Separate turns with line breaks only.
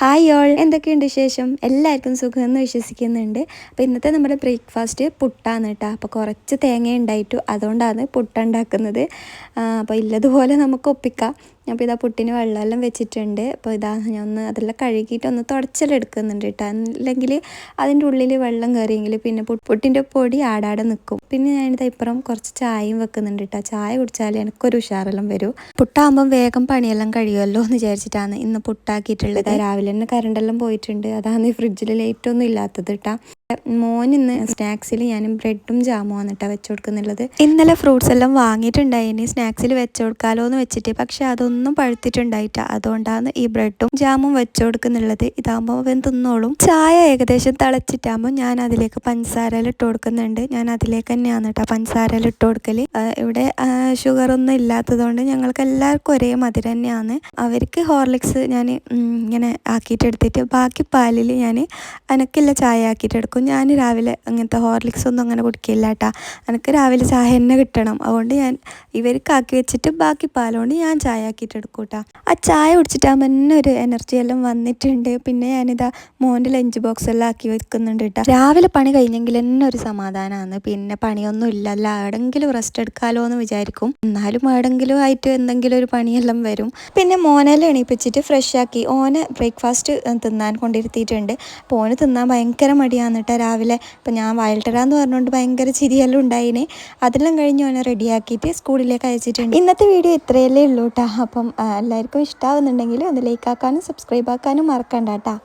Hi all, എന്തൊക്കെയുണ്ട് വിശേഷം? എല്ലാവർക്കും സുഖമെന്ന് വിശ്വസിക്കുന്നുണ്ട്. അപ്പോൾ ഇന്നത്തെ നമ്മുടെ ബ്രേക്ക്ഫാസ്റ്റ് പുട്ടാണ് കേട്ടോ. അപ്പോൾ കുറച്ച് തേങ്ങ ഉണ്ടായിട്ടു, അതുകൊണ്ടാണ് പുട്ടുണ്ടാക്കുന്നത്. അപ്പോൾ ഇല്ലതുപോലെ നമുക്ക് ഒപ്പിക്കാം. അപ്പോൾ ഇതാ പുട്ടിന് വെള്ളമെല്ലാം വെച്ചിട്ടുണ്ട്. അപ്പോൾ ഇതാ ഞാൻ അതെല്ലാം കഴുകിയിട്ട് ഒന്ന് തുടച്ചെടുക്കുന്നുണ്ട് കേട്ടോ. അല്ലെങ്കിൽ അതിൻ്റെ ഉള്ളിൽ വെള്ളം കയറിയെങ്കിൽ പിന്നെ പുട്ടിൻ്റെ പൊടി ആടാടെ നിൽക്കും. പിന്നെ ഞാനിത് ഇപ്പുറം കുറച്ച് ചായയും വെക്കുന്നുണ്ട് കേട്ടോ. ചായ കുടിച്ചാൽ എനിക്കൊരു ഉഷാറെല്ലാം വരും. പുട്ടാകുമ്പം വേഗം പണിയെല്ലാം കഴിയുമല്ലോ എന്ന് വിചാരിച്ചിട്ടാണ് ഇന്ന് പുട്ടാക്കിയിട്ടുള്ളത്. രാവിലെ തന്നെ കറണ്ടെല്ലാം പോയിട്ടുണ്ട്. അതാണ് ഈ ഫ്രിഡ്ജിൽ ലൈറ്റൊന്നും ഇല്ലാത്തത് കേട്ടോ. മോനിന്ന് സ്നാക്സിൽ ഞാൻ ബ്രെഡും ജാമുമാണ് കേട്ടോ വെച്ച് കൊടുക്കുന്നുള്ളത്. ഇന്നലെ ഫ്രൂട്ട്സ് എല്ലാം വാങ്ങിയിട്ടുണ്ടായിനി സ്നാക്സിൽ വെച്ച് കൊടുക്കാമല്ലോ എന്ന് വെച്ചിട്ട്, പക്ഷെ അതൊന്നും പഴുത്തിട്ടുണ്ടായിട്ട. അതുകൊണ്ടാണ് ഈ ബ്രെഡും ജാമും വെച്ച് കൊടുക്കുന്നുള്ളത്. ഇതാകുമ്പോൾ അവൻ തിന്നോളും. ചായ ഏകദേശം തിളച്ചിട്ടാകുമ്പോൾ ഞാൻ അതിലേക്ക് പഞ്ചസാരയിൽ ഇട്ട് കൊടുക്കുന്നുണ്ട്. ഞാൻ അതിലേക്ക് തന്നെയാണ് കേട്ടോ പഞ്ചസാരയിൽ ഇട്ട് കൊടുക്കൽ. ഇവിടെ ഷുഗറൊന്നും ഇല്ലാത്തതുകൊണ്ട് ഞങ്ങൾക്ക് എല്ലാവർക്കും ഒരേ മധുരം തന്നെയാണ്. അവർക്ക് ഹോർലിക്സ് ഞാൻ ഇങ്ങനെ ആക്കിയിട്ടെടുത്തിട്ട് ബാക്കി പാലിൽ ഞാൻ അനക്കില്ല ചായ ആക്കിയിട്ടെടുക്കും. ഞാൻ രാവിലെ അങ്ങനത്തെ ഹോർലിക്സ് ഒന്നും അങ്ങനെ കുടിക്കില്ല കേട്ടോ. എനിക്ക് രാവിലെ ചായ തന്നെ കിട്ടണം. അതുകൊണ്ട് ഞാൻ ഇവർക്കാക്കി വെച്ചിട്ട് ബാക്കി പാലുകൊണ്ട് ഞാൻ ചായ ആക്കിയിട്ടെടുക്കും കേട്ടോ. ആ ചായ കുടിച്ചിട്ടാകുമ്പോൾ തന്നെ ഒരു എനർജി എല്ലാം വന്നിട്ടുണ്ട്. പിന്നെ ഞാനിതാ മോൻ്റെ ലഞ്ച് ബോക്സ് എല്ലാം ആക്കി വെക്കുന്നുണ്ട് കേട്ടോ. രാവിലെ പണി കഴിഞ്ഞെങ്കിൽ തന്നെ ഒരു സമാധാനമാണ്. പിന്നെ പണിയൊന്നും ഇല്ലല്ല, എവിടെങ്കിലും റെസ്റ്റ് എടുക്കാമല്ലോ എന്ന് വിചാരിക്കും. എന്നാലും എവിടെങ്കിലും ആയിട്ട് എന്തെങ്കിലും ഒരു പണിയെല്ലാം വരും. പിന്നെ മോനെല്ലാം എണീപ്പിച്ചിട്ട് ഫ്രഷ് ആക്കി ഓനെ ബ്രേക്ക്ഫാസ്റ്റ് തിന്നാൻ കൊണ്ടിരുത്തിയിട്ടുണ്ട്. അപ്പോൾ ഓന് തിന്നാൻ ഭയങ്കര മടിയാണ് കേട്ടോ രാവിലെ. അപ്പോൾ ഞാൻ വയൽട്ടരാന്ന് പറഞ്ഞുകൊണ്ട് ഭയങ്കര ചിരിയെല്ലാം ഉണ്ടായിന്. അതെല്ലാം കഴിഞ്ഞ് ഓനെ റെഡിയാക്കിയിട്ട് സ്കൂളിലേക്ക് അയച്ചിട്ടുണ്ട്. ഇന്നത്തെ വീഡിയോ ഇത്രയല്ലേ ഉള്ളൂ കേട്ടോ. അപ്പം എല്ലാവർക്കും ഇഷ്ടമാവുന്നുണ്ടെങ്കിൽ ഒന്ന് ലൈക്ക് ആക്കാനും സബ്സ്ക്രൈബ് ആക്കാനും മറക്കണ്ട കേട്ടോ.